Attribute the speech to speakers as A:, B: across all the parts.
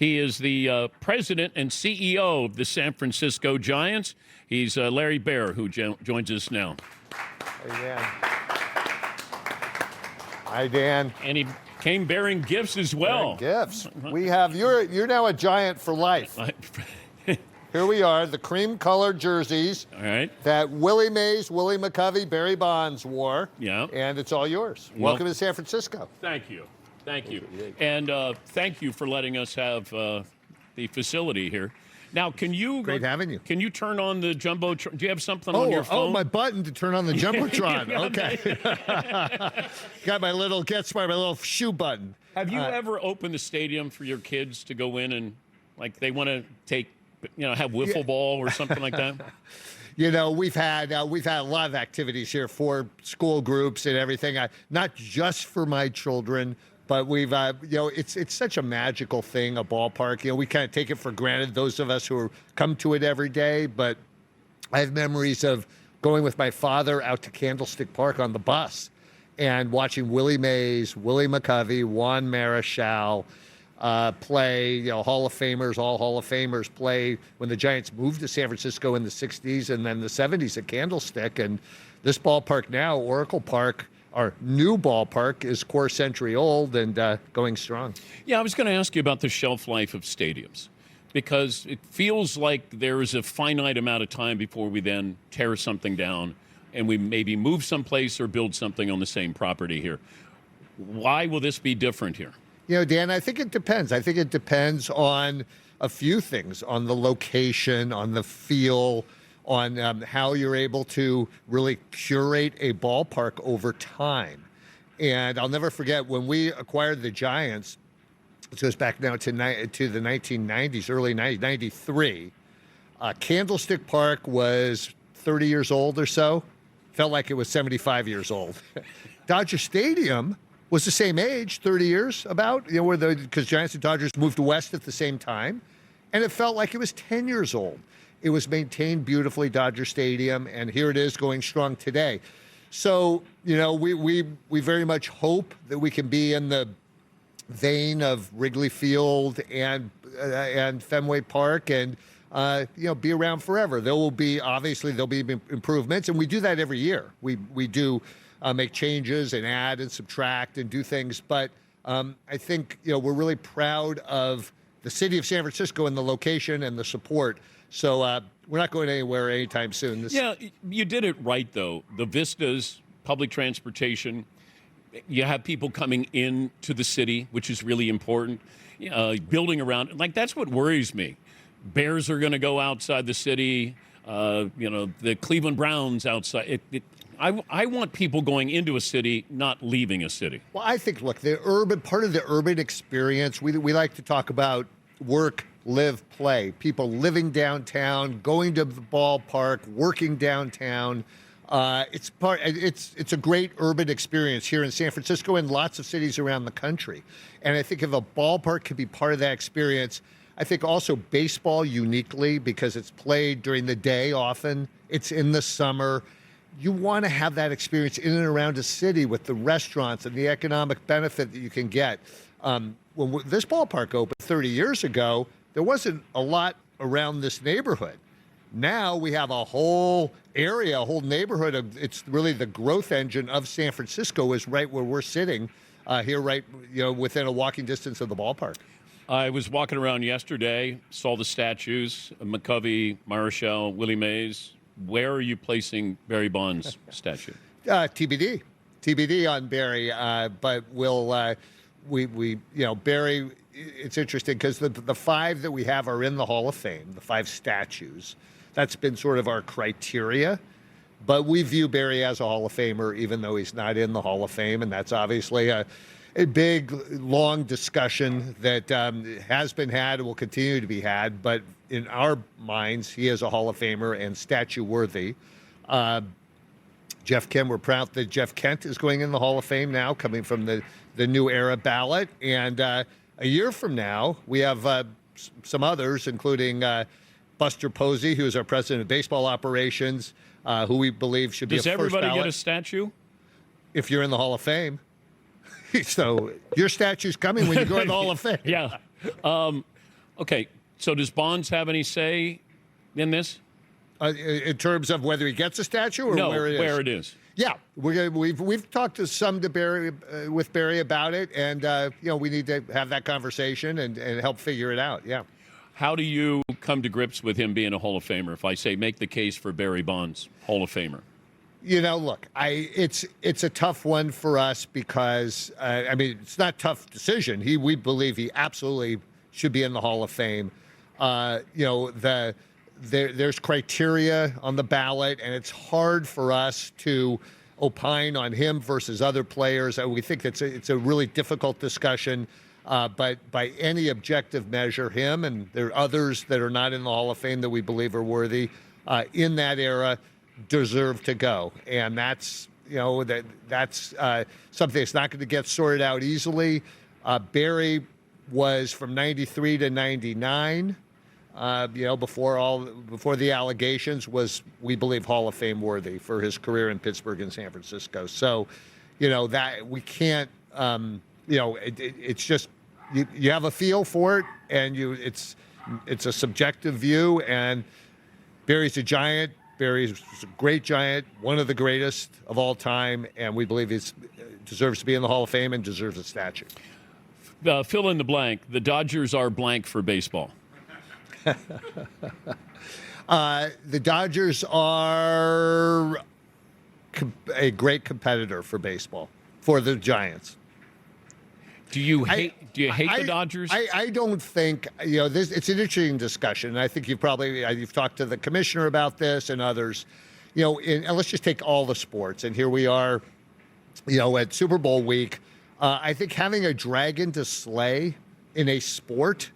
A: He is the president and CEO of the San Francisco Giants. He's Larry Baer, who joins us now.
B: Hey, Dan. Hi, Dan.
A: And he came bearing gifts as well.
B: Gifts. We have you're now a Giant for life. Here we are, the cream-colored jerseys.
A: All right.
B: That Willie Mays, Willie McCovey, Barry Bonds wore.
A: Yeah.
B: And it's all yours. Welcome to San Francisco.
A: Thank you. Thank you. And thank you for letting us have the facility here. Now, can you...
B: Great having you.
A: Can you turn on the Jumbotron? Do you have something on your phone?
B: Oh, my button to turn on the Jumbotron. Okay. Got my little shoe button.
A: Have you ever opened the stadium for your kids to go in and, like, they want to have wiffle ball or something like that?
B: We've had a lot of activities here for school groups and everything. Not just for my children, but we've it's such a magical thing, a ballpark. We kind of take it for granted, those of us who come to it every day. But I have memories of going with my father out to Candlestick Park on the bus and watching Willie Mays, Willie McCovey, Juan Marichal play, Hall of Famers, all Hall of Famers play when the Giants moved to San Francisco in the 60s and then the 70s at Candlestick. And this ballpark now, Oracle Park, our new ballpark, is quarter century old and going strong. Yeah,
A: I was going to ask you about the shelf life of stadiums, because it feels like there is a finite amount of time before we then tear something down and we maybe move someplace or build something on the same property here. Why will this be different here?
B: Dan, I think it depends. I think it depends on a few things, on the location, on the feel, on how you're able to really curate a ballpark over time. And I'll never forget when we acquired the Giants, it goes back now to the 1990s, early 90s, 93. Candlestick Park was 30 years old or so. Felt like it was 75 years old. Dodger Stadium was the same age, 30 years about, because Giants and Dodgers moved west at the same time. And it felt like it was 10 years old. It was maintained beautifully, Dodger Stadium, and here it is going strong today. So, we very much hope that we can be in the vein of Wrigley Field and Fenway Park and, be around forever. There'll be improvements, and we do that every year. We do make changes and add and subtract and do things. But I think, we're really proud of the city of San Francisco and the location and the support. So we're not going anywhere anytime soon.
A: Yeah, you did it right, though. The vistas, public transportation, you have people coming into the city, which is really important. Building around, that's what worries me. Bears are going to go outside the city. The Cleveland Browns outside. I want people going into a city, not leaving a city.
B: Well, I think, look, part of the urban experience, we like to talk about work, live, play. People living downtown, going to the ballpark, working downtown. It's a great urban experience here in San Francisco and lots of cities around the country. And I think if a ballpark could be part of that experience, I think also baseball uniquely, because it's played during the day often, it's in the summer. You want to have that experience in and around a city with the restaurants and the economic benefit that you can get. When this ballpark opened 30 years ago, there wasn't a lot around this neighborhood. Now we have a whole area, a whole neighborhood. It's really the growth engine of San Francisco is right where we're sitting here, right, within a walking distance of the ballpark.
A: I was walking around yesterday, saw the statues, McCovey, Marichal, Willie Mays. Where are you placing Barry Bonds' statue?
B: TBD on Barry. But Barry, it's interesting because the five that we have are in the Hall of Fame, the 5 statues. That's been sort of our criteria. But we view Barry as a Hall of Famer, even though he's not in the Hall of Fame. And that's obviously a big, long discussion that has been had and will continue to be had. But in our minds, he is a Hall of Famer and statue-worthy. Jeff Kent, we're proud that Jeff Kent is going in the Hall of Fame now, coming from the new era ballot. And a year from now, we have some others, including Buster Posey, who is our president of baseball operations, who we believe should be a first ballot.
A: Does everybody get a statue?
B: If you're in the Hall of Fame. So your statue's coming when you go in the Hall of Fame.
A: Yeah. Okay, so does Bonds have any say in this?
B: In terms of whether he gets a statue or
A: No,
B: where it is? Yeah, we've talked to with Barry about it, and we need to have that conversation and help figure it out. Yeah.
A: How do you come to grips with him being a Hall of Famer? If I say make the case for Barry Bonds, Hall of Famer.
B: Look, it's a tough one for us because it's not a tough decision. We believe he absolutely should be in the Hall of Fame. There's criteria on the ballot, and it's hard for us to opine on him versus other players. We think it's a really difficult discussion. But by any objective measure, him and there are others that are not in the Hall of Fame that we believe are worthy in that era deserve to go. And that's that's something that's not going to get sorted out easily. Barry was from 93 to 99. Before the allegations, was, we believe, Hall of Fame worthy for his career in Pittsburgh and San Francisco. So, that we can't, it's just, you have a feel for it, and it's a subjective view, and Barry's a giant. Barry's a great giant, one of the greatest of all time, and we believe he deserves to be in the Hall of Fame and deserves a statue.
A: Fill in the blank. The Dodgers are blank for baseball.
B: The Dodgers are a great competitor for baseball, for the Giants.
A: Do you hate the Dodgers?
B: I don't think, it's an interesting discussion. And I think you've talked to the commissioner about this and others, and let's just take all the sports. And here we are, at Super Bowl week. I think having a dragon to slay in a sport,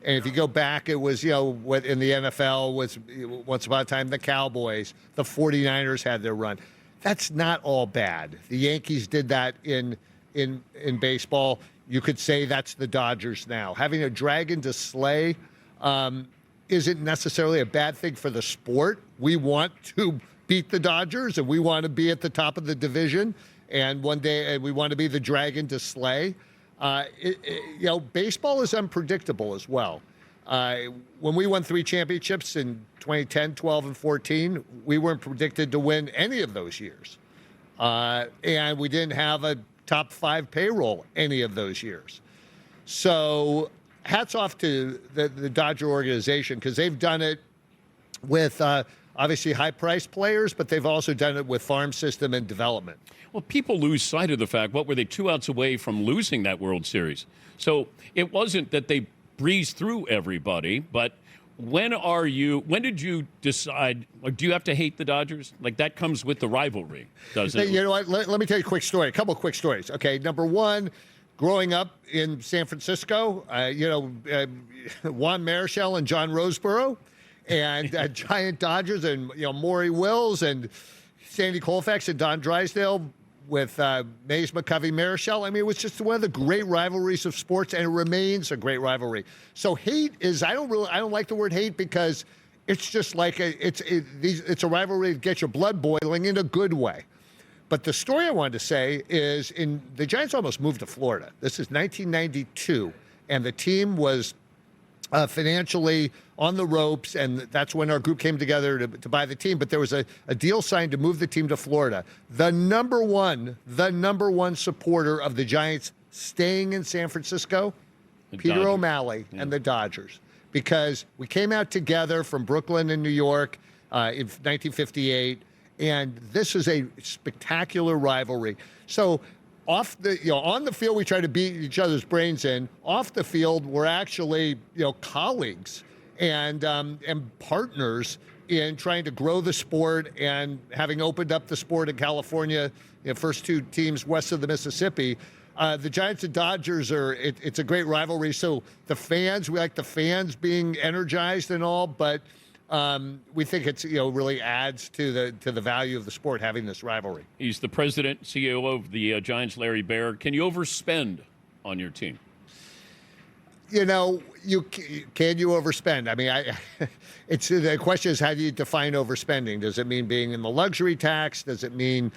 B: and if you go back, it was, what in the NFL was once upon a time the Cowboys, the 49ers had their run. That's not all bad. The Yankees did that in baseball. You could say that's the Dodgers now. Having a dragon to slay isn't necessarily a bad thing for the sport. We want to beat the Dodgers, and we want to be at the top of the division, and one day we want to be the dragon to slay. Baseball is unpredictable as well. When we won 3 championships in 2010, 12, and 14, we weren't predicted to win any of those years. And we didn't have a top 5 payroll any of those years. So hats off to the Dodger organization, because they've done it with obviously high-priced players, but they've also done it with farm system and development.
A: Well, people lose sight of the fact, what were they, 2 outs away from losing that World Series? So it wasn't that they breezed through everybody, but when did you decide, or do you have to hate the Dodgers? Like, that comes with the rivalry, doesn't it?
B: You know what? Let me tell you a quick story, a couple of quick stories. Okay, number one, growing up in San Francisco, Juan Marichal and John Roseborough, and Giant Dodgers, and Maury Wills and Sandy Koufax and Don Drysdale with Mays, McCovey, Marichal. I mean, it was just one of the great rivalries of sports, and it remains a great rivalry. So hate is, I don't like the word hate, because it's just like it's a rivalry that gets your blood boiling in a good way. But the story I wanted to say is, the Giants almost moved to Florida. This is 1992, and the team was financially on the ropes, and that's when our group came together to buy the team. But there was a deal signed to move the team to Florida. The number one supporter of the Giants staying in San Francisco, Peter O'Malley and the Dodgers, because we came out together from Brooklyn and New York in 1958, and this is a spectacular rivalry. So on the field, we try to beat each other's brains in. Off the field, we're actually, colleagues and partners in trying to grow the sport, and having opened up the sport in California, first 2 teams west of the Mississippi. The Giants and Dodgers it's a great rivalry. So we like the fans being energized and all, but we think it's really adds to the value of the sport having this rivalry. He's the president, CEO of the Giants, Larry Baer. Can you overspend on your team? Can you overspend? I mean, it's the question is, how do you define overspending? Does it mean being in the luxury tax? Does it mean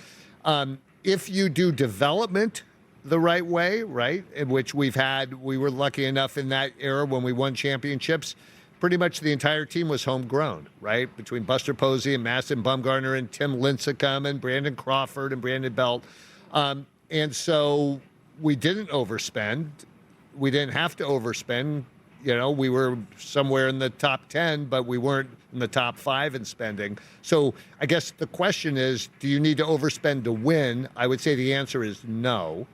B: if you do development the right way, right? In which we were lucky enough in that era when we won championships. Pretty much the entire team was homegrown, right? Between Buster Posey and Masson Bumgarner and Tim Lincecum and Brandon Crawford and Brandon Belt. And so we didn't overspend. We didn't have to overspend. You know, we were somewhere in the top 10, but we weren't in the top 5 in spending. So I guess the question is, do you need to overspend to win? I would say the answer is no.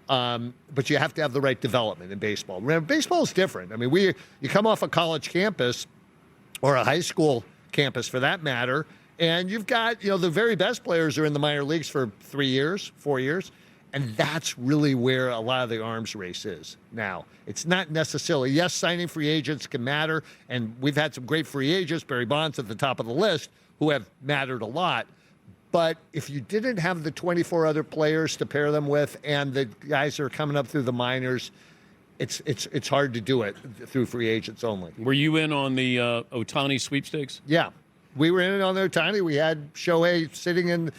B: But you have to have the right development in baseball. Remember, baseball is different. I mean, you come off a college campus or a high school campus for that matter, and you've got, the very best players are in the minor leagues for 3 years, 4 years. And that's really where a lot of the arms race is now. It's not necessarily, yes, signing free agents can matter. And we've had some great free agents, Barry Bonds at the top of the list, who have mattered a lot. But if you didn't have the 24 other players to pair them with and the guys that are coming up through the minors, it's hard to do it through free agents only.
A: Were you in on the Ohtani sweepstakes?
B: Yeah. We were in on the Ohtani. We had Shohei sitting in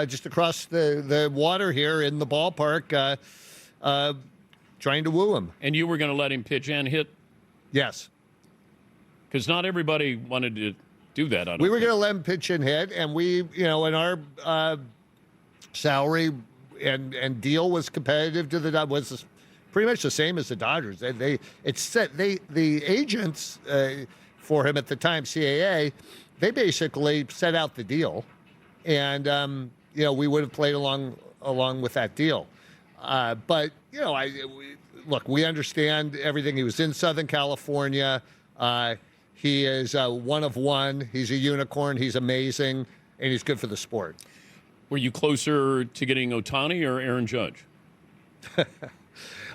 B: just across the water here in the ballpark trying to woo him.
A: And you were going to let him pitch and hit?
B: Yes.
A: Because not everybody wanted to do that.
B: We were going to let him pitch and hit, and we, in our salary and deal was competitive to the was pretty much the same as the Dodgers. The agents for him at the time, CAA, they basically set out the deal, and we would have played along with that deal. But look, we understand everything. He was in Southern California. He is one of one. He's a unicorn. He's amazing, and he's good for the sport.
A: Were you closer to getting Ohtani or Aaron Judge?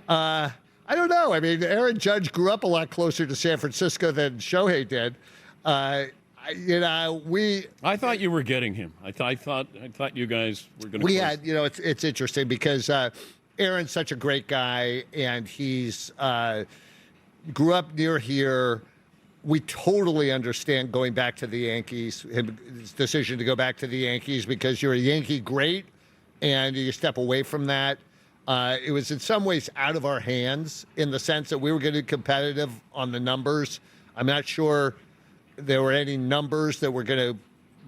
B: I don't know. I mean, Aaron Judge grew up a lot closer to San Francisco than Shohei did. I
A: thought you were getting him. I thought you guys were going to.
B: We had, it's interesting because Aaron's such a great guy, and he's grew up near here. We totally understand going back to the Yankees, his decision to go back to the Yankees because you're a Yankee great, and you step away from that. It was in some ways out of our hands in the sense that we were going to be competitive on the numbers. I'm not sure there were any numbers that were going to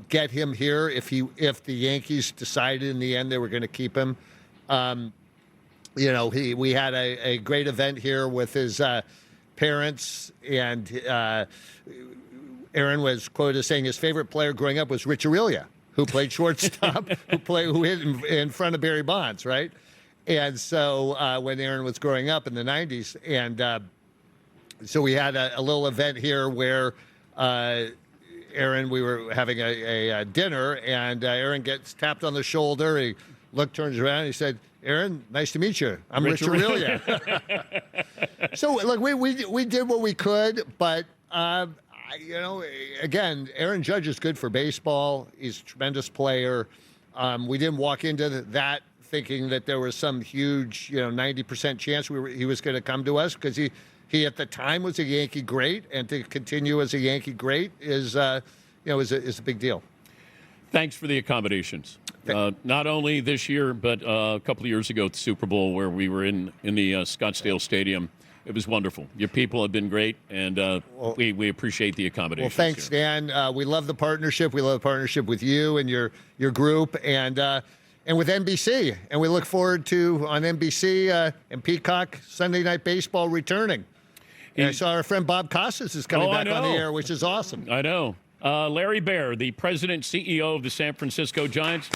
B: get him here if the Yankees decided in the end they were going to keep him. We had a great event here with his parents, and Aaron was quoted as saying his favorite player growing up was Rich Aurelia, who played shortstop, who hit in front of Barry Bonds, right? And so when Aaron was growing up in the 90s, and so we had a little event here where Aaron, we were having a dinner, and Aaron gets tapped on the shoulder. He turns around, and he said, "Aaron, nice to meet you. I'm Rich Aurelia." So, look, we did what we could, but again, Aaron Judge is good for baseball. He's a tremendous player. We didn't walk into that thinking that there was some huge, 90% chance he was going to come to us because he at the time was a Yankee great, and to continue as a Yankee great is a big deal.
A: Thanks for the accommodations. Not only this year, but a couple of years ago at the Super Bowl where we were in the Scottsdale Stadium. It was wonderful. Your people have been great, and we appreciate the accommodations.
B: Well, thanks, Dan. We love the partnership. We love the partnership with you and your group, and with NBC. And we look forward to, on NBC and Peacock, Sunday Night Baseball returning. And I saw our friend Bob Costas is coming back on the air, which is awesome.
A: I know. Larry Baer, the president, CEO of the San Francisco Giants.